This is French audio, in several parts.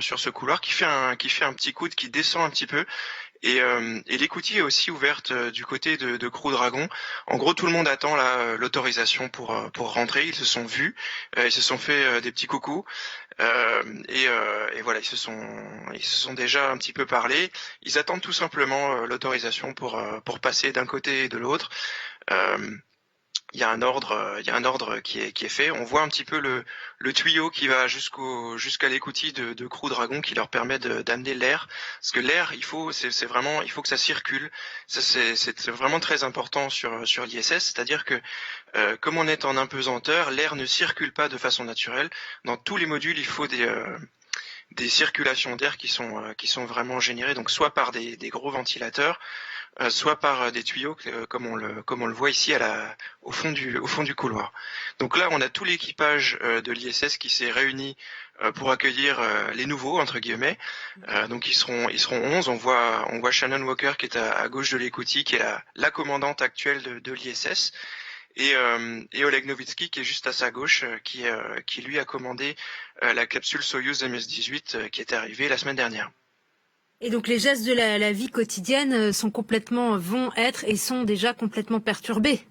sur ce couloir qui fait un petit coude qui descend un petit peu. Et l'écoutille est aussi ouverte du côté de Crew Dragon. En gros, tout le monde attend là l'autorisation pour rentrer. Ils se sont vus, ils se sont fait des petits coucous et voilà, ils se sont déjà un petit peu parlé. Ils attendent tout simplement l'autorisation pour passer d'un côté et de l'autre. Euh, il y a un ordre qui est fait. On voit un petit peu le tuyau qui va jusqu'à l'écoutille de Crew Dragon qui leur permet d'amener l'air. Parce que l'air, c'est vraiment, il faut que ça circule. Ça, c'est vraiment très important sur l'ISS. C'est-à-dire que, comme on est en impesanteur, l'air ne circule pas de façon naturelle. Dans tous les modules, il faut des circulations d'air qui sont vraiment générées, donc soit par des gros ventilateurs, soit par des tuyaux comme on le voit ici au fond du couloir. Donc là, on a tout l'équipage de l'ISS qui s'est réuni pour accueillir les nouveaux entre guillemets. Donc ils seront 11. On voit Shannon Walker qui est à gauche de l'écoutille, qui est la commandante actuelle de l'ISS. Et Oleg Novitsky qui est juste à sa gauche, qui lui a commandé la capsule Soyuz MS-18 qui est arrivée la semaine dernière. Et donc les gestes de la vie quotidienne vont être et sont déjà complètement perturbés.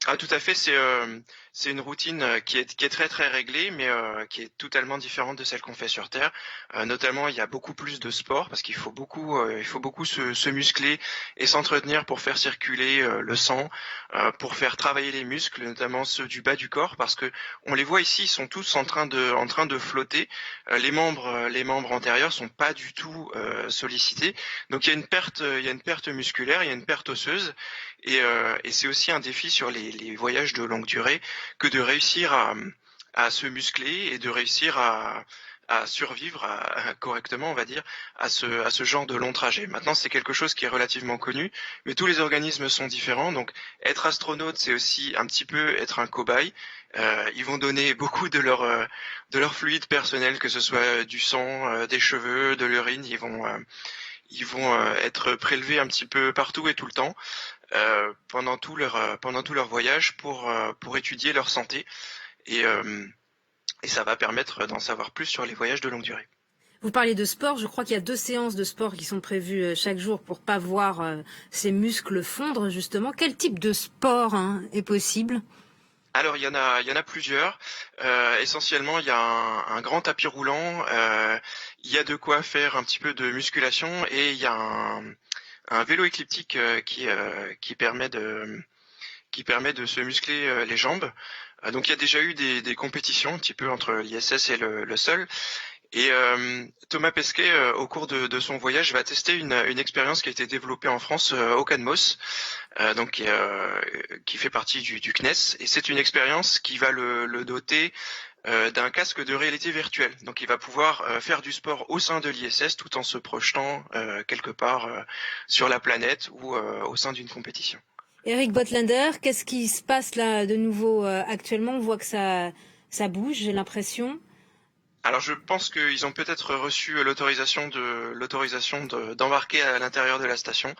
Ah, tout à fait, c'est une routine qui est très très réglée, mais qui est totalement différente de celle qu'on fait sur Terre. Notamment, il y a beaucoup plus de sport parce qu'il faut beaucoup se muscler et s'entretenir pour faire circuler le sang, pour faire travailler les muscles, notamment ceux du bas du corps, parce que on les voit ici, ils sont tous en train de flotter. Les membres antérieurs sont pas du tout sollicités, donc il y a une perte musculaire, il y a une perte osseuse. Et c'est aussi un défi sur les voyages de longue durée que de réussir à se muscler et de réussir à survivre correctement, on va dire, à ce genre de long trajet. Maintenant, c'est quelque chose qui est relativement connu, mais tous les organismes sont différents. Donc, être astronaute, c'est aussi un petit peu être un cobaye. Ils vont donner beaucoup de leur fluide personnel, que ce soit du sang, des cheveux, de l'urine. Ils vont être prélevés un petit peu partout et tout le temps. Pendant tout leur voyage pour étudier leur santé et ça va permettre d'en savoir plus sur les voyages de longue durée. Vous parlez de sport, je crois qu'il y a 2 séances de sport qui sont prévues chaque jour pour pas voir ces muscles fondre justement. Quel type de sport est possible ? Alors il y en a plusieurs. Essentiellement il y a un grand tapis roulant, il y a de quoi faire un petit peu de musculation et il y a un vélo écliptique qui permet de se muscler les jambes. Donc il y a déjà eu des compétitions un petit peu entre l'ISS et le sol. Et Thomas Pesquet, au cours de son voyage, va tester une expérience qui a été développée en France au CNMOS, donc qui fait partie du CNES. Et c'est une expérience qui va le doter d'un casque de réalité virtuelle. Donc il va pouvoir faire du sport au sein de l'ISS tout en se projetant quelque part sur la planète ou au sein d'une compétition. Eric Botlander, qu'est-ce qui se passe là de nouveau actuellement ? On voit que ça bouge, j'ai l'impression. Alors je pense qu'ils ont peut-être reçu l'autorisation d'embarquer à l'intérieur de la station.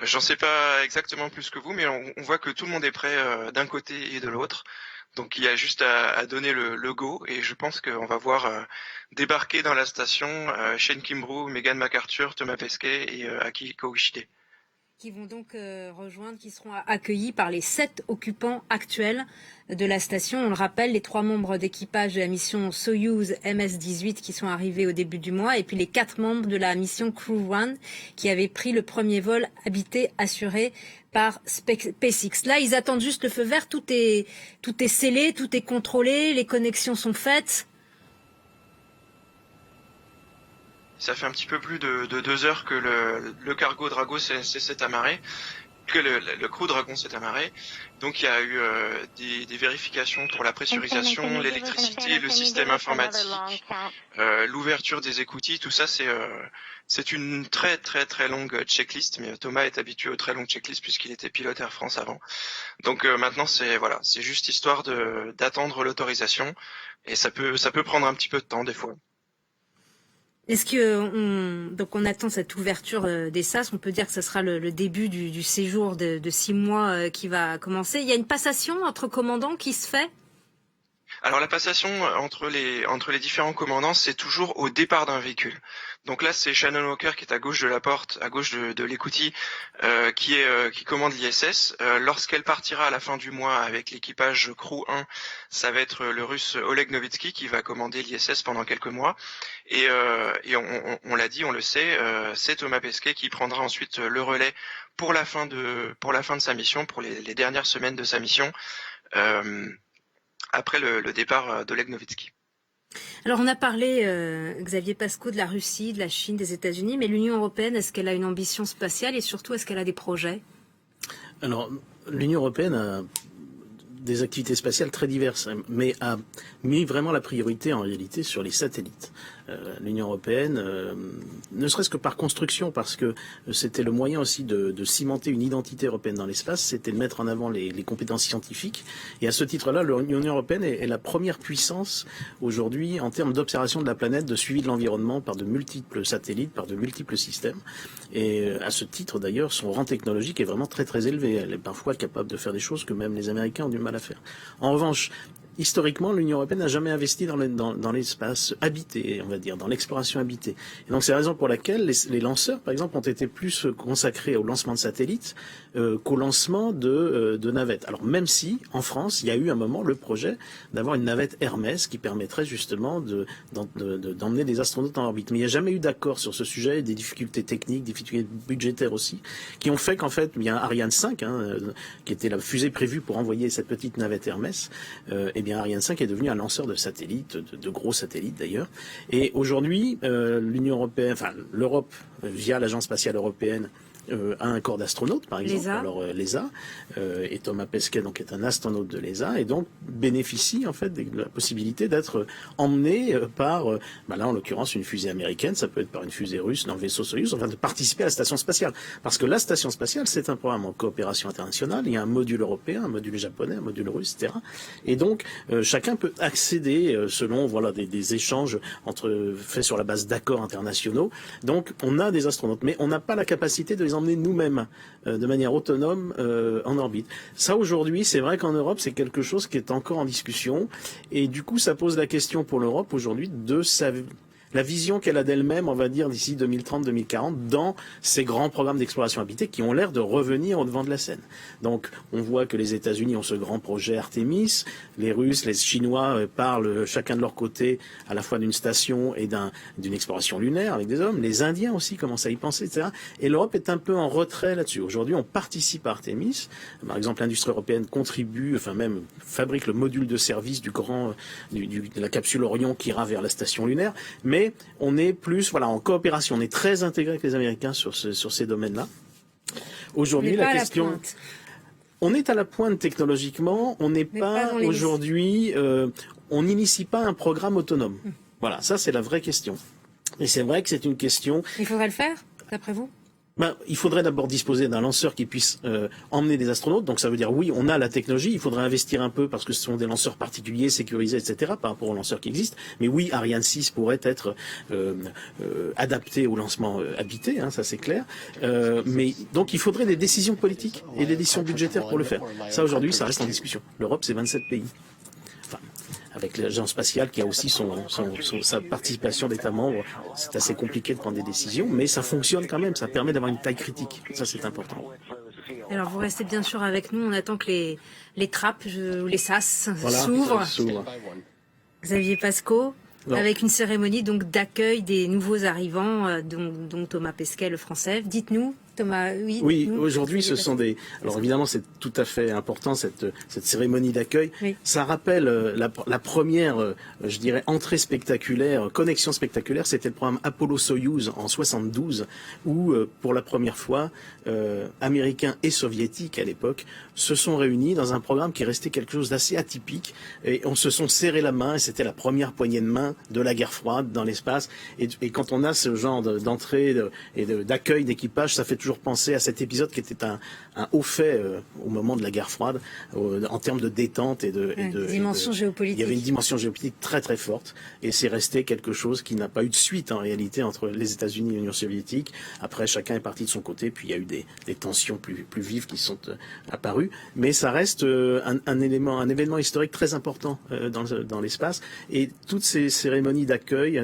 J'en sais pas exactement plus que vous, mais on voit que tout le monde est prêt d'un côté et de l'autre. Donc il y a juste à donner le go et je pense qu'on va voir débarquer dans la station Shane Kimbrough, Megan McArthur, Thomas Pesquet et Akihiko Ishide. Qui vont donc qui seront accueillis par les 7 occupants actuels de la station. On le rappelle, les 3 membres d'équipage de la mission Soyuz MS-18 qui sont arrivés au début du mois, et puis les 4 membres de la mission Crew One qui avaient pris le premier vol habité assuré par SpaceX. Là, ils attendent juste le feu vert, tout est scellé, tout est contrôlé, les connexions sont faites. Ça fait un petit peu plus de 2 heures que le cargo Drago s'est amarré, que le Crew Dragon s'est amarré. Donc il y a eu des vérifications pour la pressurisation, l'électricité, le système informatique, l'ouverture des écoutilles, tout ça c'est une très très très longue checklist, mais Thomas est habitué aux très longues checklists puisqu'il était pilote Air France avant. Donc maintenant c'est juste histoire d'attendre l'autorisation et ça peut prendre un petit peu de temps des fois. Est-ce que donc on attend cette ouverture des SAS, on peut dire que ce sera le début du séjour de 6 mois qui va commencer. Il y a une passation entre commandants qui se fait ? Alors la passation entre les différents commandants, c'est toujours au départ d'un véhicule. Donc là, c'est Shannon Walker qui est à gauche de la porte, à gauche de l'écoutille, qui commande l'ISS. Lorsqu'elle partira à la fin du mois avec l'équipage Crew 1, ça va être le Russe Oleg Novitsky qui va commander l'ISS pendant quelques mois. Et on l'a dit, on le sait, c'est Thomas Pesquet qui prendra ensuite le relais pour la fin de sa mission, pour les dernières semaines de sa mission. Après le départ d'Oleg Novitsky. Alors on a parlé, Xavier Pasco, de la Russie, de la Chine, des États-Unis, mais l'Union européenne, est-ce qu'elle a une ambition spatiale et surtout est-ce qu'elle a des projets? Alors l'Union européenne a des activités spatiales très diverses, mais a mis vraiment la priorité en réalité sur les satellites. L'Union européenne, ne serait-ce que par construction, parce que c'était le moyen aussi de cimenter une identité européenne dans l'espace, c'était de mettre en avant les compétences scientifiques. Et à ce titre-là, l'Union européenne est la première puissance aujourd'hui en termes d'observation de la planète, de suivi de l'environnement par de multiples satellites, par de multiples systèmes. Et à ce titre, d'ailleurs, son rang technologique est vraiment très très élevé. Elle est parfois capable de faire des choses que même les Américains ont du mal à faire. En revanche, historiquement, l'Union européenne n'a jamais investi dans l'espace habité, on va dire, dans l'exploration habitée. Et donc c'est la raison pour laquelle les lanceurs, par exemple, ont été plus consacrés au lancement de satellites qu'au lancement de navettes. Alors même si, en France, il y a eu un moment le projet d'avoir une navette Hermès qui permettrait justement d'emmener des astronautes en orbite. Mais il n'y a jamais eu d'accord sur ce sujet, des difficultés techniques, des difficultés budgétaires aussi, qui ont fait qu'en fait, il y a Ariane 5, qui était la fusée prévue pour envoyer cette petite navette Hermès, et bien Ariane 5 est devenu un lanceur de satellites, de gros satellites d'ailleurs. Et aujourd'hui, l'Union européenne, enfin l'Europe, via l'Agence spatiale européenne, a un corps d'astronautes, par exemple, l'ESA, et Thomas Pesquet donc est un astronaute de l'ESA, et donc bénéficie en fait de la possibilité d'être emmené par, là en l'occurrence une fusée américaine, ça peut être par une fusée russe dans le vaisseau Soyuz, enfin de participer à la station spatiale, parce que la station spatiale c'est un programme en coopération internationale, il y a un module européen, un module japonais, un module russe, etc. Et donc chacun peut accéder selon des échanges faits sur la base d'accords internationaux. Donc on a des astronautes, mais on n'a pas la capacité de les emmener nous-mêmes de manière autonome en orbite. Ça aujourd'hui, c'est vrai qu'en Europe, c'est quelque chose qui est encore en discussion et du coup, ça pose la question pour l'Europe aujourd'hui de la vision qu'elle a d'elle-même, on va dire, d'ici 2030-2040, dans ces grands programmes d'exploration habitée qui ont l'air de revenir au devant de la scène. Donc, on voit que les États-Unis ont ce grand projet Artemis, les Russes, les Chinois parlent chacun de leur côté à la fois d'une station et d'une exploration lunaire avec des hommes. Les Indiens aussi commencent à y penser, etc. Et l'Europe est un peu en retrait là-dessus. Aujourd'hui, on participe à Artemis. Par exemple, l'industrie européenne contribue, enfin même fabrique le module de service de la capsule Orion qui ira vers la station lunaire. Mais on est plus en coopération, on est très intégré avec les Américains sur ces domaines-là. Aujourd'hui, la question... On est à la pointe technologiquement, on n'est pas aujourd'hui... on n'initie pas un programme autonome. Voilà, ça c'est la vraie question. Et c'est vrai que c'est une question... Il faudrait le faire, d'après vous ? Il faudrait d'abord disposer d'un lanceur qui puisse emmener des astronautes. Donc ça veut dire, oui, on a la technologie, il faudrait investir un peu parce que ce sont des lanceurs particuliers, sécurisés, etc. par rapport aux lanceurs qui existent. Mais oui, Ariane 6 pourrait être adapté au lancement habité, ça c'est clair. Mais donc il faudrait des décisions politiques et des décisions budgétaires pour le faire. Ça aujourd'hui, ça reste en discussion. L'Europe, c'est 27 pays. Avec l'agence spatiale qui a aussi sa participation d'États membres, c'est assez compliqué de prendre des décisions, mais ça fonctionne quand même, ça permet d'avoir une taille critique. Ça, c'est important. Alors, vous restez bien sûr avec nous, on attend que les trappes ou les sas s'ouvrent. Xavier Pasco, avec une cérémonie donc d'accueil des nouveaux arrivants, dont Thomas Pesquet, le français. Dites-nous, Thomas, oui, aujourd'hui, ce sont des... Alors évidemment, c'est tout à fait important, cette cérémonie d'accueil. Oui. Ça rappelle la première, je dirais, entrée spectaculaire, connexion spectaculaire, c'était le programme Apollo-Soyuz en 72, où, pour la première fois, Américains et Soviétiques, à l'époque, se sont réunis dans un programme qui restait quelque chose d'assez atypique, et on se sont serré la main, et c'était la première poignée de main de la guerre froide dans l'espace. Et quand on a ce genre d'entrée et d'accueil d'équipage, ça fait toujours toujours penser à cet épisode qui était un haut fait au moment de la guerre froide, en termes de détente et de dimension géopolitique. Il y avait une dimension géopolitique très très forte, et c'est resté quelque chose qui n'a pas eu de suite en réalité entre les États-Unis et l'Union soviétique. Après, chacun est parti de son côté, puis il y a eu des tensions plus vives qui sont apparues, mais ça reste un événement historique très important dans l'espace, et toutes ces cérémonies d'accueil,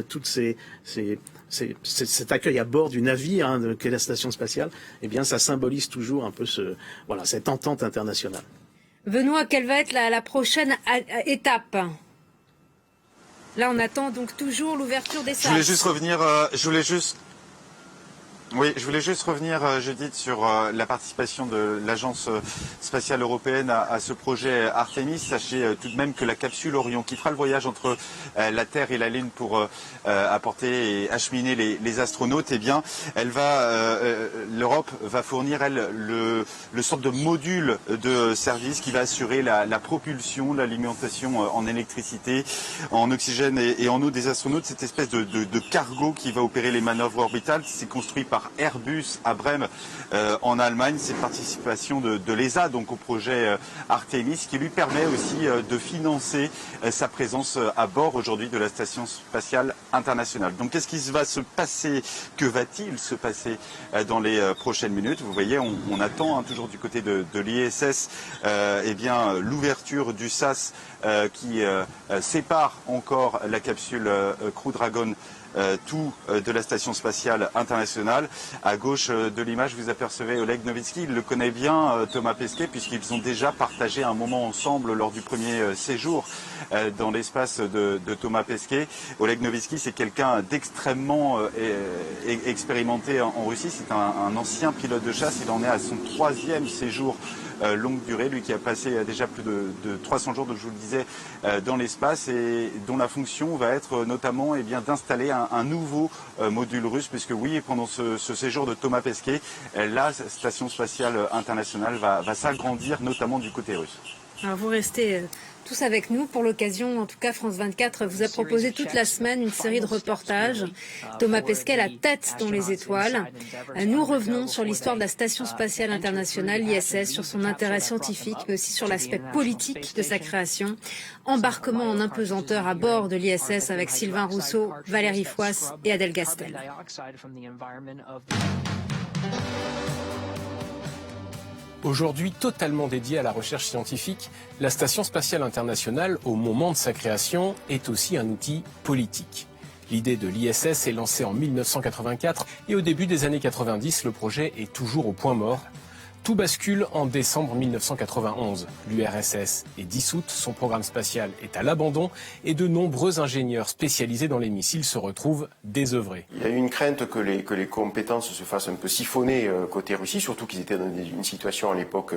cet accueil à bord du navire qu'est la station spatiale, eh bien, ça symbolise toujours un peu cette entente internationale. Benoît, quelle va être la prochaine étape? Là, on attend donc toujours l'ouverture des salles. Je voulais juste revenir, je voulais juste revenir, Judith, sur la participation de l'Agence spatiale européenne à ce projet Artemis. Sachez tout de même que la capsule Orion, qui fera le voyage entre la Terre et la Lune pour apporter et acheminer les astronautes, eh bien, l'Europe va fournir, elle, le sorte de module de service qui va assurer la propulsion, l'alimentation en électricité, en oxygène et en eau des astronautes. Cette espèce de cargo qui va opérer les manœuvres orbitales, c'est construit par Airbus à Brême en Allemagne. C'est une participation de l'ESA donc au projet Artemis, qui lui permet aussi de financer sa présence à bord aujourd'hui de la Station spatiale internationale. Donc qu'est-ce qui va se passer, que va-t-il se passer dans les prochaines minutes? Vous voyez, on attend toujours du côté de l'ISS l'ouverture du sas qui sépare encore la capsule Crew Dragon de la Station spatiale internationale. À gauche de l'image, vous apercevez Oleg Novitsky. Il le connaît bien, Thomas Pesquet, puisqu'ils ont déjà partagé un moment ensemble lors du premier séjour dans l'espace de Thomas Pesquet. Oleg Novitsky, c'est quelqu'un d'extrêmement expérimenté en Russie. C'est un ancien pilote de chasse. Il en est à son 3e séjour longue durée, lui qui a passé déjà plus de 300 jours, donc je vous le disais, dans l'espace, et dont la fonction va être notamment d'installer un nouveau module russe, puisque oui, pendant ce séjour de Thomas Pesquet, la Station spatiale internationale va s'agrandir, notamment du côté russe. Alors vous restez tous avec nous pour l'occasion. En tout cas, France 24 vous a proposé toute la semaine une série de reportages. Thomas Pesquet, la tête dans les étoiles. Nous revenons sur l'histoire de la Station spatiale internationale, l'ISS, sur son intérêt scientifique, mais aussi sur l'aspect politique de sa création. Embarquement en impesanteur à bord de l'ISS avec Sylvain Rousseau, Valérie Foisse et Adèle Gastel. Aujourd'hui totalement dédiée à la recherche scientifique, la Station spatiale internationale, au moment de sa création, est aussi un outil politique. L'idée de l'ISS est lancée en 1984 et au début des années 90, le projet est toujours au point mort. Tout bascule en décembre 1991. L'URSS est dissoute, son programme spatial est à l'abandon et de nombreux ingénieurs spécialisés dans les missiles se retrouvent désœuvrés. Il y a eu une crainte que les compétences se fassent un peu siphonner côté Russie, surtout qu'ils étaient dans une situation à l'époque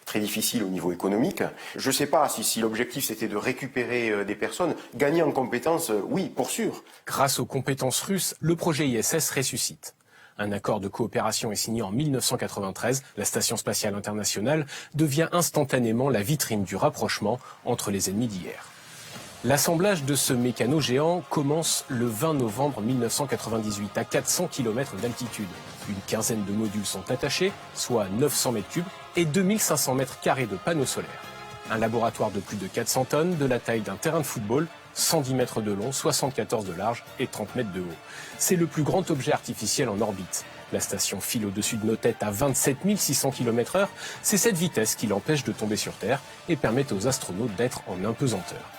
très difficile au niveau économique. Je ne sais pas si l'objectif c'était de récupérer des personnes. Gagner en compétences, oui, pour sûr. Grâce aux compétences russes, le projet ISS ressuscite. Un accord de coopération est signé en 1993. La Station spatiale internationale devient instantanément la vitrine du rapprochement entre les ennemis d'hier. L'assemblage de ce mécano géant commence le 20 novembre 1998 à 400 km d'altitude. Une quinzaine de modules sont attachés, soit 900 mètres cubes et 2500 mètres carrés de panneaux solaires. Un laboratoire de plus de 400 tonnes, de la taille d'un terrain de football, 110 mètres de long, 74 de large et 30 mètres de haut. C'est le plus grand objet artificiel en orbite. La station file au-dessus de nos têtes à 27 600 km/h. C'est cette vitesse qui l'empêche de tomber sur Terre et permet aux astronautes d'être en impesanteur.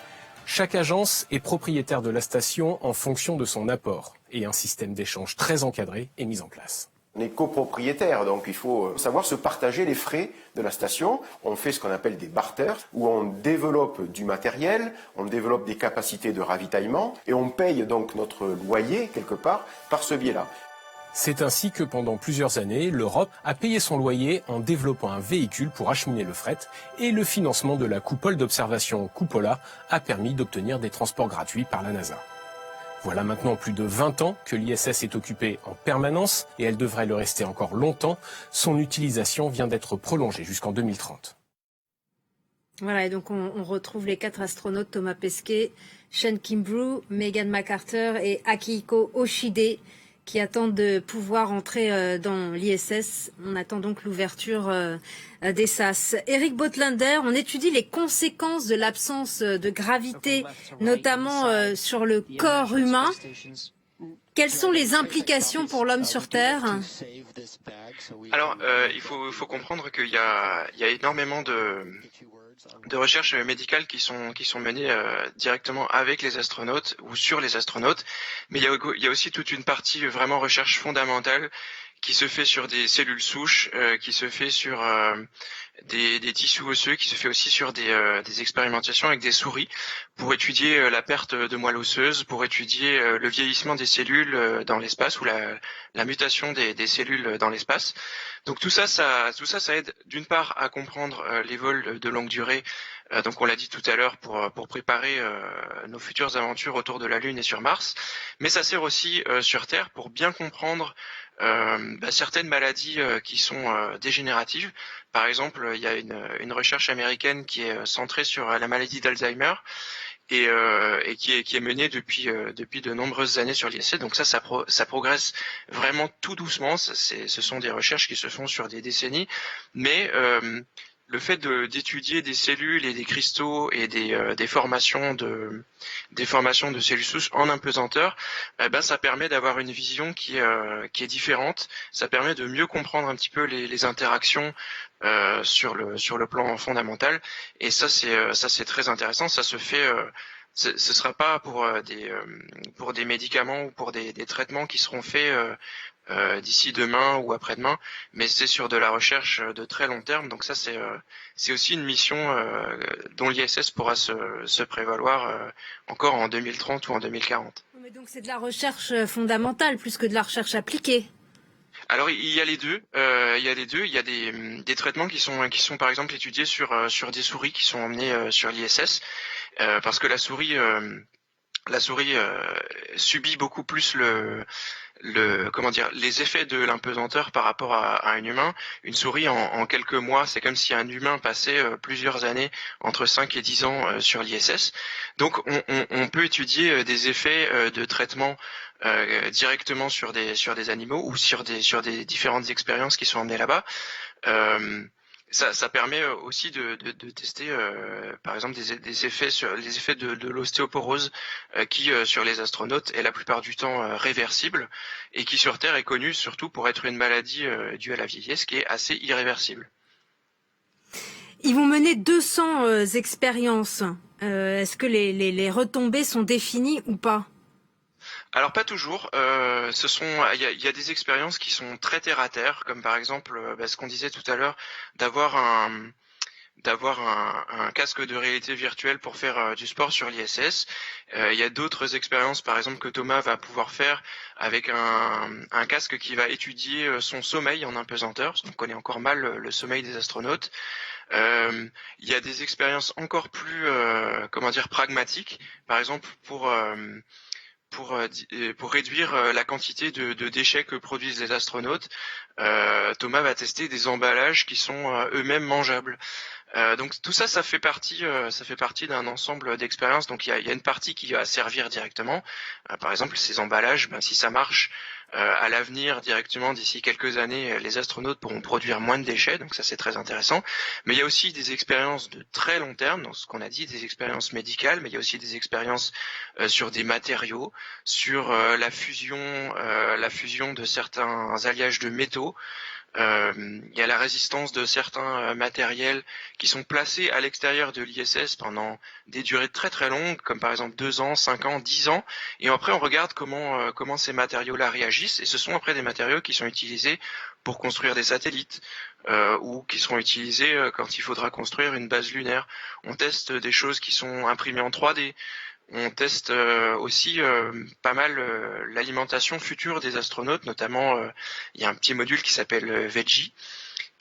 Chaque agence est propriétaire de la station en fonction de son apport et un système d'échange très encadré est mis en place. On est copropriétaire, donc il faut savoir se partager les frais de la station. On fait ce qu'on appelle des barters, où on développe du matériel, on développe des capacités de ravitaillement, et on paye donc notre loyer, quelque part, par ce biais-là. C'est ainsi que pendant plusieurs années, l'Europe a payé son loyer en développant un véhicule pour acheminer le fret, et le financement de la coupole d'observation Cupola a permis d'obtenir des transports gratuits par la NASA. Voilà maintenant plus de 20 ans que l'ISS est occupée en permanence et elle devrait le rester encore longtemps. Son utilisation vient d'être prolongée jusqu'en 2030. Voilà, et donc on retrouve les 4 astronautes, Thomas Pesquet, Shane Kimbrough, Megan McArthur et Akihiko Oshide, qui attendent de pouvoir entrer dans l'ISS. On attend donc l'ouverture des SAS. Eric Botlander, on étudie les conséquences de l'absence de gravité, notamment sur le corps humain. Quelles sont les implications pour l'homme sur Terre? Alors, il faut comprendre qu'il y a énormément de recherches médicales qui sont menées directement avec les astronautes ou sur les astronautes, mais il y a aussi toute une partie vraiment recherche fondamentale qui se fait sur des cellules souches, qui se fait sur des tissus osseux, qui se fait aussi sur des expérimentations avec des souris pour étudier la perte de moelle osseuse, pour étudier le vieillissement des cellules dans l'espace ou la mutation des cellules dans l'espace. Donc tout ça aide d'une part à comprendre les vols de longue durée. Donc on l'a dit tout à l'heure pour préparer nos futures aventures autour de la Lune et sur Mars, mais ça sert aussi sur Terre pour bien comprendre certaines maladies qui sont dégénératives. Par exemple, il y a une recherche américaine qui est centrée sur la maladie d'Alzheimer et qui est menée depuis de nombreuses années sur l'ISS. Donc ça progresse vraiment tout doucement. Ce sont des recherches qui se font sur des décennies, mais le fait d'étudier des cellules et des cristaux et des formations de cellules souches en apesanteur, ça permet d'avoir une vision qui est différente. Ça permet de mieux comprendre un petit peu les interactions sur le plan fondamental. Et ça c'est très intéressant. Ça se fait. Ce sera pas pour des médicaments ou pour des traitements qui seront faits d'ici demain ou après-demain, mais c'est sur de la recherche de très long terme. Donc ça c'est aussi une mission dont l'ISS pourra se prévaloir encore en 2030 ou en 2040. Mais donc c'est de la recherche fondamentale plus que de la recherche appliquée. Alors il y a les deux. Il y a des traitements qui sont par exemple étudiés sur des souris qui sont emmenées sur l'ISS parce que la souris subit beaucoup plus les effets de l'impesanteur par rapport à un humain. Une souris en quelques mois, c'est comme si un humain passait plusieurs années, entre 5 et 10 ans sur l'ISS. Donc on peut étudier des effets de traitement directement sur des animaux ou sur des différentes expériences qui sont emmenées là-bas. Ça permet aussi de tester, par exemple, des effets sur les effets de l'ostéoporose qui, sur les astronautes, est la plupart du temps réversible et qui, sur Terre, est connue surtout pour être une maladie due à la vieillesse qui est assez irréversible. Ils vont mener 200 expériences. Est-ce que les retombées sont définies ou pas ? Alors pas toujours. Il y a des expériences qui sont très terre à terre, comme par exemple ce qu'on disait tout à l'heure, d'avoir un casque de réalité virtuelle pour faire du sport sur l'ISS. Il y a d'autres expériences, par exemple, que Thomas va pouvoir faire avec un casque qui va étudier son sommeil en apesanteur. On connaît encore mal le sommeil des astronautes. Il y a des expériences encore plus pragmatiques, par exemple pour réduire la quantité de déchets que produisent les astronautes. Thomas va tester des emballages qui sont eux-mêmes mangeables. Donc tout ça, ça fait partie d'un ensemble d'expériences. Donc il y a une partie qui va servir directement. Par exemple, ces emballages, si ça marche à l'avenir directement, d'ici quelques années, les astronautes pourront produire moins de déchets. Donc ça, c'est très intéressant. Mais il y a aussi des expériences de très long terme, dans ce qu'on a dit, des expériences médicales, mais il y a aussi des expériences sur des matériaux, sur la fusion de certains alliages de métaux. Il y a la résistance de certains matériels qui sont placés à l'extérieur de l'ISS pendant des durées très très longues, comme par exemple 2 ans, 5 ans, 10 ans, et après on regarde comment ces matériaux-là réagissent, et ce sont après des matériaux qui sont utilisés pour construire des satellites, ou qui seront utilisés quand il faudra construire une base lunaire. On teste des choses qui sont imprimées en 3D. On teste aussi pas mal l'alimentation future des astronautes, notamment il y a un petit module qui s'appelle Veggie,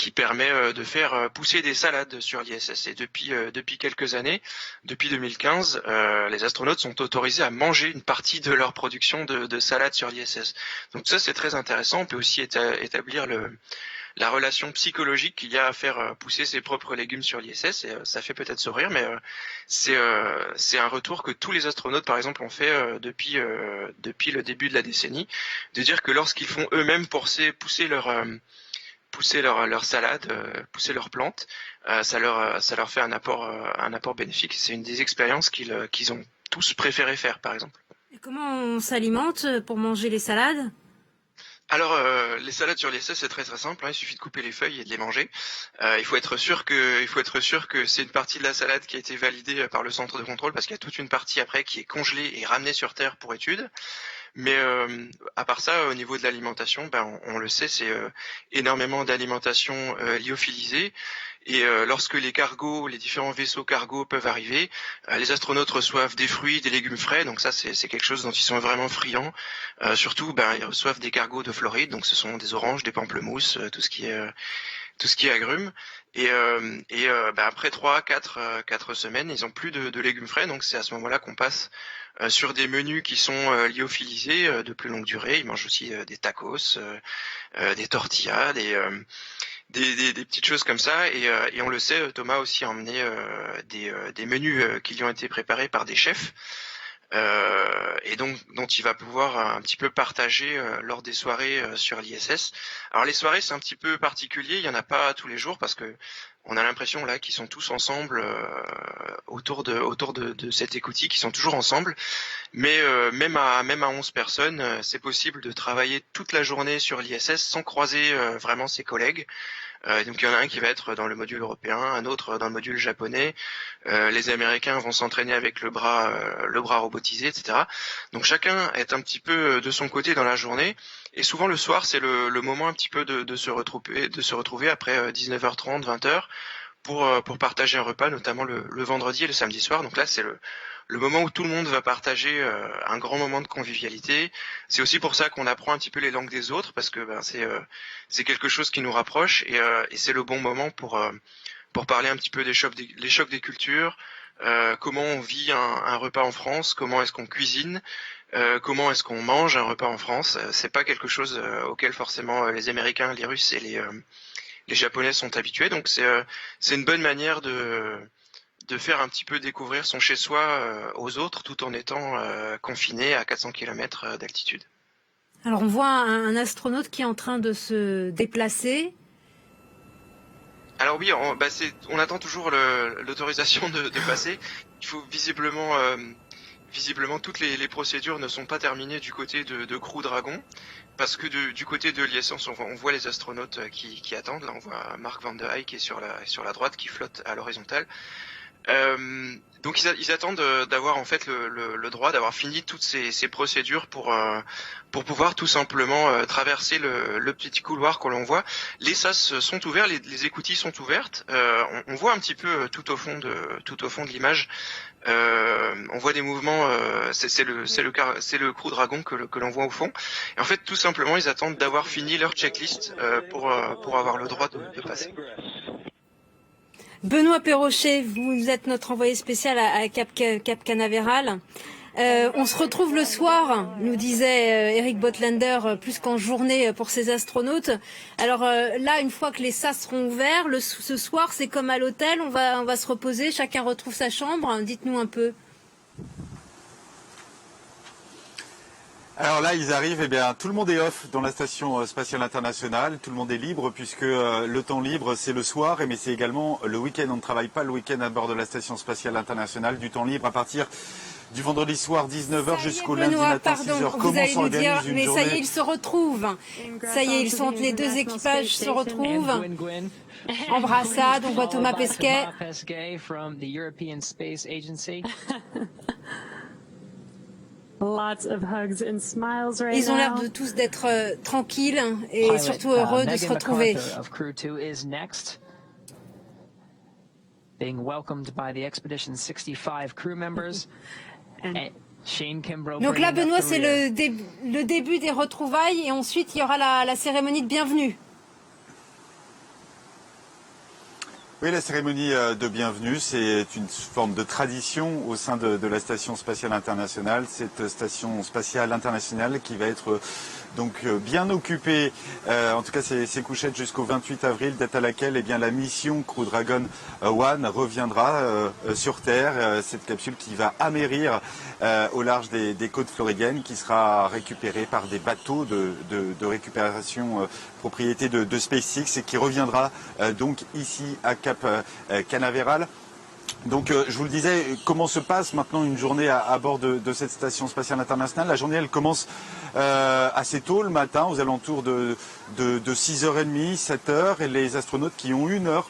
qui permet de faire pousser des salades sur l'ISS. Et depuis quelques années, depuis 2015, les astronautes sont autorisés à manger une partie de leur production de salades sur l'ISS. Donc ça, c'est très intéressant. On peut aussi établir la relation psychologique qu'il y a à faire pousser ses propres légumes sur l'ISS, et ça fait peut-être sourire, mais c'est un retour que tous les astronautes, par exemple, ont fait depuis le début de la décennie, de dire que lorsqu'ils font eux-mêmes pousser leur salade, pousser leurs plantes, ça leur fait un apport bénéfique. C'est une des expériences qu'ils ont tous préféré faire, par exemple. Et comment on s'alimente pour manger les salades ? Alors, les salades sur l'ISS, c'est très très simple, hein, il suffit de couper les feuilles et de les manger. Il faut être sûr que c'est une partie de la salade qui a été validée par le centre de contrôle, parce qu'il y a toute une partie après qui est congelée et ramenée sur Terre pour étude. Mais à part ça, au niveau de l'alimentation, on le sait, c'est énormément d'alimentation lyophilisée. Et lorsque les différents vaisseaux cargo peuvent arriver, les astronautes reçoivent des fruits, des légumes frais. Donc ça, c'est quelque chose dont ils sont vraiment friands. Surtout, ils reçoivent des cargos de Floride. Donc ce sont des oranges, des pamplemousses, tout ce qui est agrumes. Et après 4 semaines, ils ont plus de légumes frais. Donc c'est à ce moment-là qu'on passe sur des menus qui sont lyophilisés de plus longue durée. Ils mangent aussi des tacos, des tortillas, des petites choses comme ça. Et on le sait, Thomas a aussi emmené des menus qui lui ont été préparés par des chefs. Et donc dont il va pouvoir un petit peu partager lors des soirées sur l'ISS. Alors les soirées, c'est un petit peu particulier, il y en a pas tous les jours, parce que on a l'impression là qu'ils sont tous ensemble autour de cet écoutille, qu'ils sont toujours ensemble. Mais même à 11 personnes, c'est possible de travailler toute la journée sur l'ISS sans croiser vraiment ses collègues. Donc il y en a un qui va être dans le module européen, un autre dans le module japonais. Les Américains vont s'entraîner avec le bras robotisé, etc. Donc chacun est un petit peu de son côté dans la journée. Et souvent le soir, c'est le moment un petit peu de se retrouver après 19h30, 20h pour partager un repas, notamment le vendredi et le samedi soir. Donc là, c'est le moment où tout le monde va partager un grand moment de convivialité. C'est aussi pour ça qu'on apprend un petit peu les langues des autres, parce que c'est quelque chose qui nous rapproche, et c'est le bon moment pour parler un petit peu les chocs des cultures, comment on vit un repas en France, comment est-ce qu'on cuisine, comment est-ce qu'on mange un repas en France. C'est pas quelque chose auquel forcément les Américains, les Russes et les Japonais sont habitués. Donc c'est une bonne manière de faire un petit peu découvrir son chez-soi aux autres, tout en étant confiné à 400 km d'altitude. Alors on voit un astronaute qui est en train de se déplacer. Alors oui, on attend toujours l'autorisation de passer. Il faut visiblement toutes les procédures ne sont pas terminées du côté de Crew Dragon, parce que du côté de l'ISS, on voit les astronautes qui attendent. Là, on voit Mark Van der Eyck qui est sur la droite, qui flotte à l'horizontale. Donc ils attendent d'avoir en fait le droit d'avoir fini toutes ces procédures pour pouvoir tout simplement traverser le petit couloir que l'on voit. Les sas sont ouverts, les écoutilles sont ouvertes. On voit un petit peu tout au fond de l'image. On voit des mouvements. C'est le Crew Dragon que l'on voit au fond. Et en fait, tout simplement, ils attendent d'avoir fini leur checklist pour avoir le droit de passer. Benoît Perrochet, vous êtes notre envoyé spécial à Cap Canaveral. On se retrouve le soir, nous disait Eric Botlander, plus qu'en journée pour ces astronautes. Alors là, une fois que les sas seront ouverts, ce soir, c'est comme à l'hôtel, on va se reposer, chacun retrouve sa chambre. Dites-nous un peu. Alors là, ils arrivent, tout le monde est off dans la station spatiale internationale, tout le monde est libre, puisque le temps libre, c'est le soir, mais c'est également le week-end. On ne travaille pas le week-end à bord de la station spatiale internationale, du temps libre à partir du vendredi soir 19h jusqu'au lundi matin 6h. Comment s'organise une journée ? Ça y est, ils se retrouvent. Ça y est, les deux équipages se retrouvent. Embrassade, on voit Thomas Pesquet. Ils ont l'air de tous d'être tranquilles et surtout heureux de se retrouver. Donc là, Benoît, c'est le début des retrouvailles et ensuite il y aura la cérémonie de bienvenue. Oui, la cérémonie de bienvenue, c'est une forme de tradition au sein de la Station spatiale internationale. Cette Station spatiale internationale qui va être donc bien occupée, en tout cas ses couchettes jusqu'au 28 avril, date à laquelle la mission Crew Dragon 1 reviendra sur Terre. Cette capsule qui va amérir au large des côtes floridiennes, qui sera récupérée par des bateaux de récupération propriété de SpaceX, et qui reviendra donc ici à Cap Canaveral. Donc je vous le disais, comment se passe maintenant une journée à bord de cette station spatiale internationale? La journée, elle commence assez tôt le matin, aux alentours de 6h30, 7h, et les astronautes qui ont 1 heure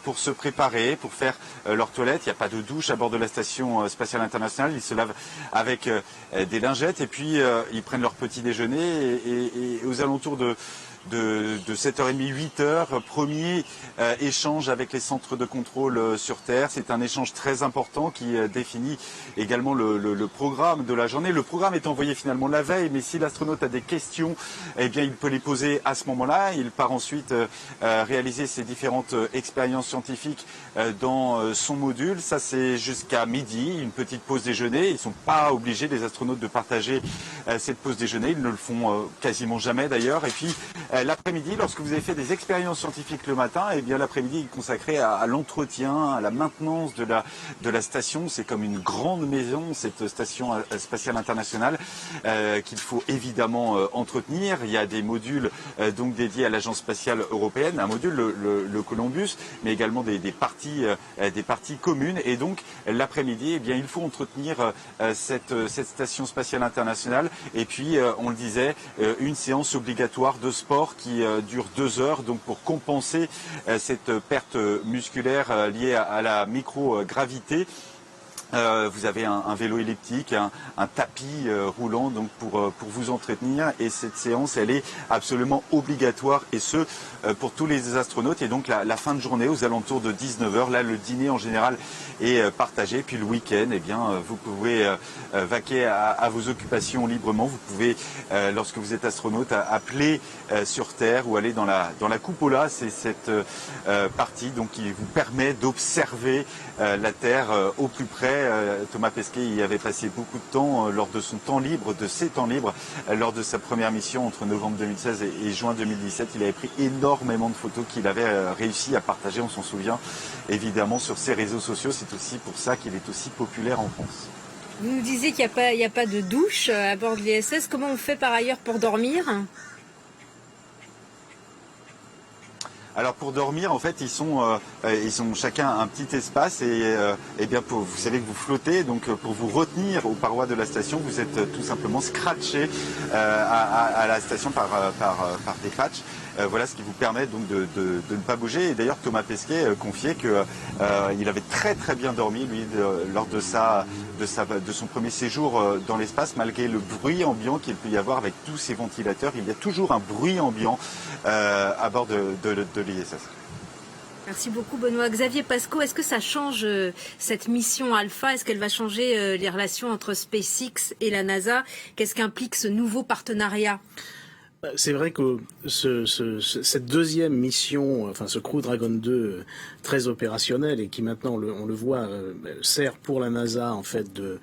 pour se préparer, pour faire leur toilette. Il n'y a pas de douche à bord de la station spatiale internationale, ils se lavent avec des lingettes, et puis ils prennent leur petit déjeuner, et aux alentours de 7h30, 8h, premier échange avec les centres de contrôle sur Terre. C'est un échange très important qui définit également le programme de la journée. Le programme est envoyé finalement la veille, mais si l'astronaute a des questions, il peut les poser à ce moment-là. Il part ensuite réaliser ses différentes expériences scientifiques dans son module. Ça, c'est jusqu'à midi, une petite pause déjeuner. Ils ne sont pas obligés, les astronautes, de partager cette pause déjeuner. Ils ne le font quasiment jamais d'ailleurs. Et puis, l'après-midi, lorsque vous avez fait des expériences scientifiques le matin, l'après-midi est consacré à l'entretien, à la maintenance de la station. C'est comme une grande maison, cette station spatiale internationale, qu'il faut évidemment entretenir. Il y a des modules donc dédiés à l'Agence spatiale européenne, un module, le Columbus, mais également des parties communes. Et donc l'après-midi, il faut entretenir cette station spatiale internationale. Et puis, on le disait, une séance obligatoire de sport qui dure 2 heures, donc pour compenser cette perte musculaire liée à la microgravité. Vous avez un vélo elliptique, un tapis roulant, donc pour vous entretenir, et cette séance, elle est absolument obligatoire, et ce pour tous les astronautes. Et donc la fin de journée, aux alentours de 19h, là le dîner en général est partagé, puis le week-end, vous pouvez vaquer à vos occupations librement. Vous pouvez, lorsque vous êtes astronaute, appeler sur Terre ou aller dans la cupola. C'est cette partie donc qui vous permet d'observer la Terre au plus près. Thomas Pesquet y avait passé beaucoup de temps lors de ses temps libres, lors de sa première mission entre novembre 2016 et juin 2017. Il avait pris énormément de photos qu'il avait réussi à partager, on s'en souvient évidemment, sur ses réseaux sociaux. C'est aussi pour ça qu'il est aussi populaire en France. Vous nous disiez qu'il n'y a pas de douche à bord de l'ISS. Comment on fait par ailleurs pour dormir ? Alors pour dormir, en fait, ils ont chacun un petit espace, et vous savez que vous flottez, donc pour vous retenir aux parois de la station, vous êtes tout simplement scratché à la station par des patchs. Voilà ce qui vous permet donc de ne pas bouger. Et d'ailleurs, Thomas Pesquet confiait qu'il avait très très bien dormi, lui, lors de son premier séjour dans l'espace, malgré le bruit ambiant qu'il peut y avoir avec tous ces ventilateurs. Il y a toujours un bruit ambiant à bord de l'ISS. Merci beaucoup Benoît. Xavier Pascoe, est-ce que ça change cette mission Alpha? Est-ce qu'elle va changer les relations entre SpaceX et la NASA? Qu'est-ce qu'implique ce nouveau partenariat? C'est vrai que cette deuxième mission, enfin ce Crew Dragon 2 très opérationnel, et qui maintenant, on le voit, sert pour la NASA en fait de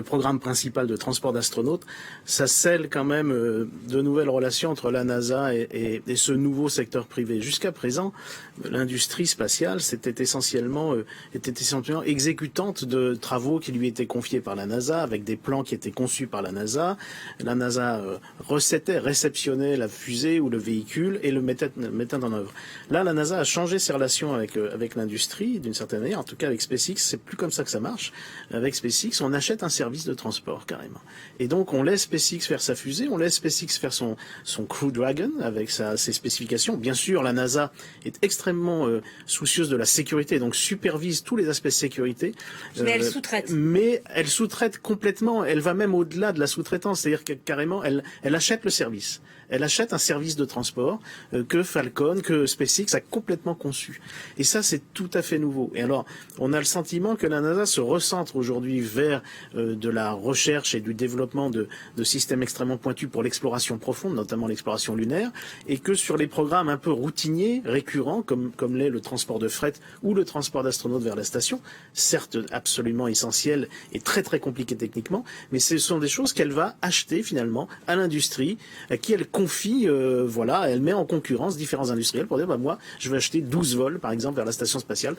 programme principal de transport d'astronautes, ça scelle quand même de nouvelles relations entre la NASA et ce nouveau secteur privé. Jusqu'à présent, l'industrie spatiale était essentiellement exécutante de travaux qui lui étaient confiés par la NASA, avec des plans qui étaient conçus par la NASA. La NASA réceptionnait la fusée ou le véhicule et le mettait en œuvre. Là, la NASA a changé ses relations avec l'industrie, d'une certaine manière, en tout cas avec SpaceX. C'est plus comme ça que ça marche. Avec SpaceX, on achète un service de transport, carrément. Et donc, on laisse SpaceX faire sa fusée, on laisse SpaceX faire son Crew Dragon avec ses spécifications. Bien sûr, la NASA est extrêmement soucieuse de la sécurité, donc supervise tous les aspects de sécurité. Mais elle sous-traite. Mais elle sous-traite complètement. Elle va même au-delà de la sous-traitance. C'est-à-dire que carrément, elle achète achète le service. Elle achète un service de transport que Falcon, que SpaceX a complètement conçu. Et ça, c'est tout à fait nouveau. Et alors, on a le sentiment que la NASA se recentre aujourd'hui vers de la recherche et du développement de systèmes extrêmement pointus pour l'exploration profonde, notamment l'exploration lunaire, et que sur les programmes un peu routiniers, récurrents, comme l'est le transport de fret ou le transport d'astronautes vers la station, certes absolument essentiels et très très compliqués techniquement, mais ce sont des choses qu'elle va acheter finalement à l'industrie, à qui elle confie, elle met en concurrence différents industriels pour dire, moi, je vais acheter 12 vols, par exemple, vers la station spatiale.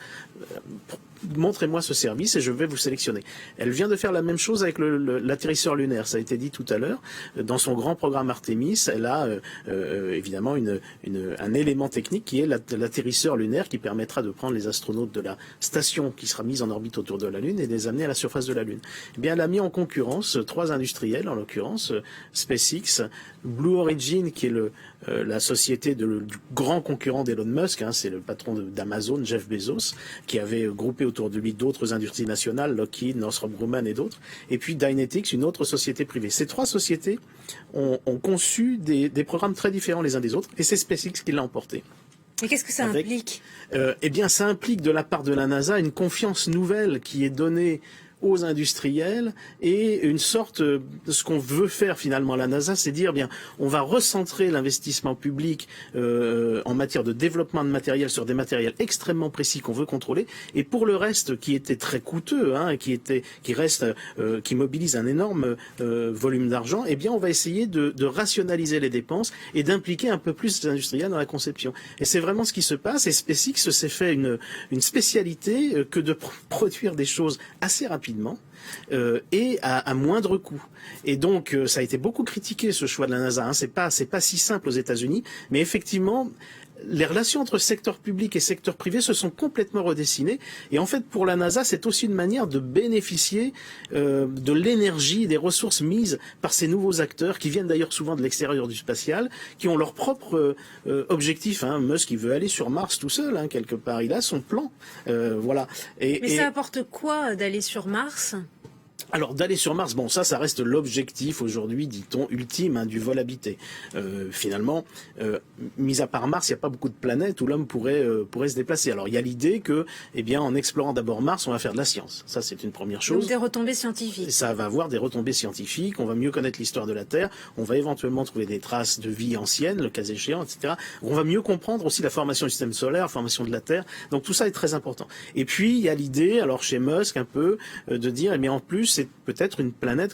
Montrez-moi ce service et je vais vous sélectionner. Elle vient de faire la même chose avec l'atterrisseur lunaire, ça a été dit tout à l'heure. Dans son grand programme Artemis, elle a évidemment un élément technique qui est l'atterrisseur lunaire qui permettra de prendre les astronautes de la station qui sera mise en orbite autour de la Lune et de les amener à la surface de la Lune. Eh bien, elle a mis en concurrence 3 industriels, en l'occurrence SpaceX, Blue Origin, qui est la société du grand concurrent d'Elon Musk, c'est le patron d'Amazon, Jeff Bezos, qui avait groupé autour de lui d'autres industries nationales, Lockheed, Northrop Grumman et d'autres, et puis Dynetics, une autre société privée. Ces 3 sociétés ont conçu des programmes très différents les uns des autres, et c'est SpaceX qui l'a emporté. Et qu'est-ce que ça implique ? Eh bien, ça implique de la part de la NASA une confiance nouvelle qui est donnée aux industriels et une sorte de ce qu'on veut faire finalement la NASA, c'est dire on va recentrer l'investissement public en matière de développement de matériel sur des matériels extrêmement précis qu'on veut contrôler, et pour le reste qui était très coûteux qui mobilise un énorme volume d'argent, on va essayer de rationaliser les dépenses et d'impliquer un peu plus les industriels dans la conception. Et c'est vraiment ce qui se passe, et SpaceX s'est fait une spécialité que de produire des choses assez rapidement et à moindre coût. Et donc ça a été beaucoup critiqué, ce choix de la NASA. C'est pas si simple aux États-Unis, mais effectivement les relations entre secteur public et secteur privé se sont complètement redessinées. Et en fait, pour la NASA, c'est aussi une manière de bénéficier de l'énergie, des ressources mises par ces nouveaux acteurs, qui viennent d'ailleurs souvent de l'extérieur du spatial, qui ont leur propre objectif. Musk, il veut aller sur Mars tout seul, quelque part. Il a son plan. Voilà. Mais ça apporte quoi d'aller sur Mars ? Alors d'aller sur Mars, ça reste l'objectif aujourd'hui, dit-on, ultime du vol habité. Finalement, mis à part Mars, il n'y a pas beaucoup de planètes où l'homme pourrait se déplacer. Alors il y a l'idée que, en explorant d'abord Mars, on va faire de la science. Ça, c'est une première chose. Donc des retombées scientifiques. Ça va avoir des retombées scientifiques. On va mieux connaître l'histoire de la Terre. On va éventuellement trouver des traces de vie ancienne, le cas échéant, etc. On va mieux comprendre aussi la formation du système solaire, la formation de la Terre. Donc tout ça est très important. Et puis il y a l'idée, alors chez Musk un peu, de dire, mais en plus c'est peut-être une planète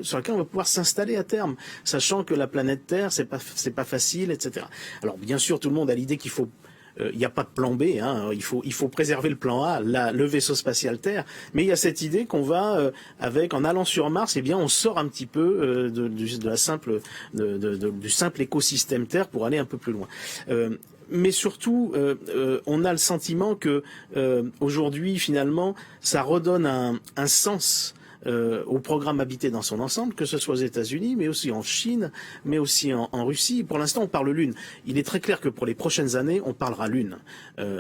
sur laquelle on va pouvoir s'installer à terme, sachant que la planète Terre, c'est pas facile, etc. Alors bien sûr, tout le monde a l'idée qu'il faut il n'y a pas de plan B, il faut préserver le plan A, le vaisseau spatial Terre, mais il y a cette idée qu'on va, en allant sur Mars, on sort un petit peu du simple écosystème Terre pour aller un peu plus loin. Mais surtout, on a le sentiment que aujourd'hui, finalement, ça redonne un sens au programme habité dans son ensemble, que ce soit aux États-Unis, mais aussi en Chine, mais aussi en Russie. Pour l'instant, on parle Lune. Il est très clair que pour les prochaines années, on parlera Lune.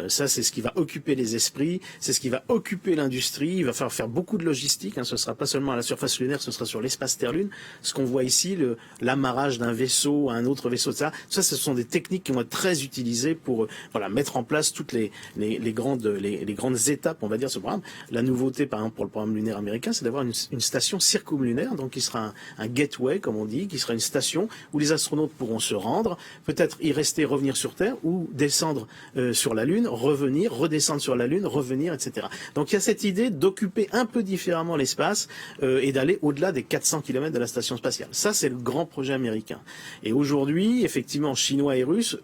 Ça, c'est ce qui va occuper les esprits, c'est ce qui va occuper l'industrie. Il va falloir faire beaucoup de logistique. Ce ne sera pas seulement à la surface lunaire, ce sera sur l'espace Terre-Lune. Ce qu'on voit ici, l'amarrage d'un vaisseau à un autre vaisseau, ça, ce sont des techniques qui vont être très utilisées pour mettre en place toutes les grandes étapes, on va dire, ce programme. La nouveauté, par exemple, pour le programme lunaire américain, c'est d'avoir une station circumlunaire, donc qui sera un gateway, comme on dit, qui sera une station où les astronautes pourront se rendre, peut-être y rester, revenir sur Terre, ou descendre sur la Lune, revenir, redescendre sur la Lune, revenir, etc. Donc il y a cette idée d'occuper un peu différemment l'espace et d'aller au-delà des 400 km de la station spatiale. Ça, c'est le grand projet américain. Et aujourd'hui, effectivement, Chinois et Russes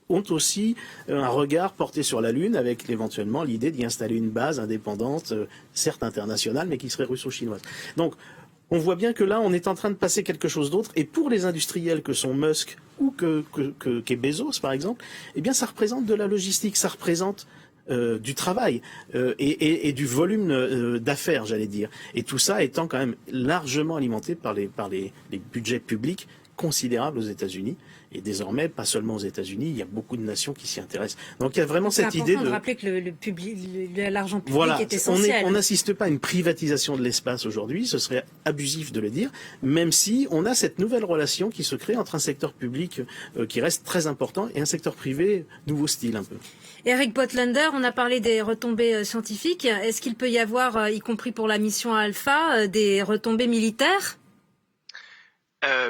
ont aussi un regard porté sur la Lune, avec éventuellement l'idée d'y installer une base indépendante, certes internationale, mais qui serait russo-chinoise. Donc, on voit bien que là, on est en train de passer quelque chose d'autre. Et pour les industriels que sont Musk ou qu'est Bezos, par exemple, ça représente de la logistique, ça représente du travail et du volume d'affaires, j'allais dire. Et tout ça étant quand même largement alimenté par les budgets publics considérable aux États-Unis. Et désormais, pas seulement aux États-Unis, il y a beaucoup de nations qui s'y intéressent. Donc il y a vraiment cette idée de... C'est important de rappeler que l'argent public voilà, est essentiel. On n'assiste pas à une privatisation de l'espace aujourd'hui, ce serait abusif de le dire, même si on a cette nouvelle relation qui se crée entre un secteur public qui reste très important et un secteur privé nouveau style un peu. Eric Botlander, on a parlé des retombées scientifiques. Est-ce qu'il peut y avoir, y compris pour la mission Alpha, des retombées militaires ?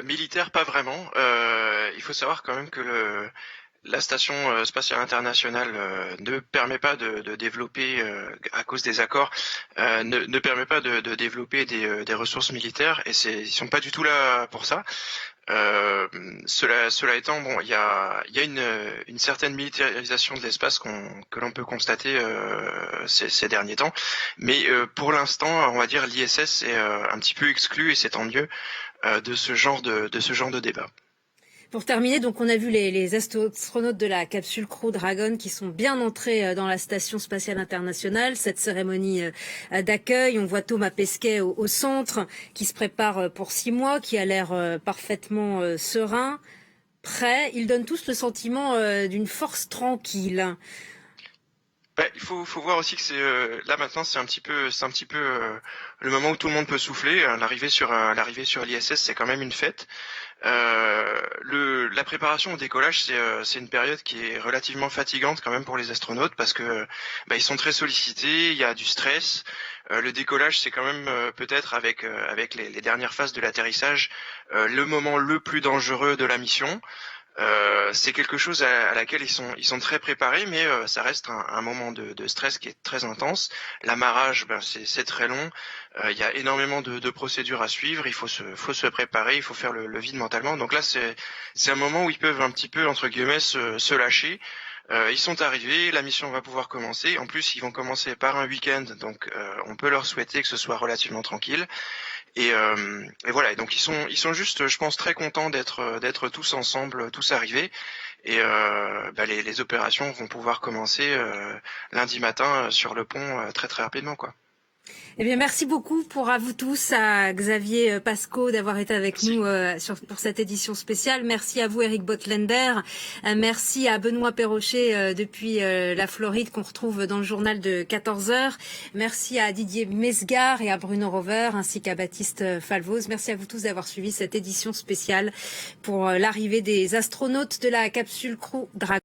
Militaire, pas vraiment. Il faut savoir quand même que la station spatiale internationale ne permet pas de développer, à cause des accords, ne permet pas de développer des ressources militaires, et ils sont pas du tout là pour ça. Cela étant, bon, il y a une certaine militarisation de l'espace que l'on peut constater ces derniers temps, mais pour l'instant, on va dire l'ISS est un petit peu exclu, et c'est tant mieux de ce genre de débat. Pour terminer, donc on a vu les astronautes de la capsule Crew Dragon qui sont bien entrés dans la station spatiale internationale. Cette cérémonie d'accueil, on voit Thomas Pesquet au centre, qui se prépare pour 6 mois, qui a l'air parfaitement serein, prêt. Ils donnent tous le sentiment d'une force tranquille. Il faut voir aussi que là maintenant c'est un petit peu le moment où tout le monde peut souffler. L'arrivée sur l'ISS, c'est quand même une fête. La préparation au décollage, c'est une période qui est relativement fatigante quand même pour les astronautes, parce que ils sont très sollicités, il y a du stress. Le décollage, c'est quand même peut-être avec les dernières phases de l'atterrissage le moment le plus dangereux de la mission. C'est quelque chose à laquelle ils sont très préparés, mais ça reste un moment de stress qui est très intense. L'amarrage, c'est très long. Il y a énormément de procédures à suivre. Il faut se préparer, il faut faire le vide mentalement. Donc là, c'est un moment où ils peuvent un petit peu, entre guillemets, se lâcher. Ils sont arrivés, la mission va pouvoir commencer. En plus, ils vont commencer par un week-end, donc on peut leur souhaiter que ce soit relativement tranquille. Et voilà. Et donc ils sont juste, je pense, très contents d'être tous ensemble, tous arrivés. Et les opérations vont pouvoir commencer lundi matin sur le pont très très rapidement, quoi. Eh bien, merci beaucoup à vous tous, à Xavier Pasco d'avoir été avec nous pour cette édition spéciale. Merci à vous, Eric Botlander. Merci à Benoît Perrochet depuis la Floride, qu'on retrouve dans le journal de 14h. Merci à Didier Mesgar et à Bruno Rover, ainsi qu'à Baptiste Falvoz. Merci à vous tous d'avoir suivi cette édition spéciale pour l'arrivée des astronautes de la capsule Crew Dragon.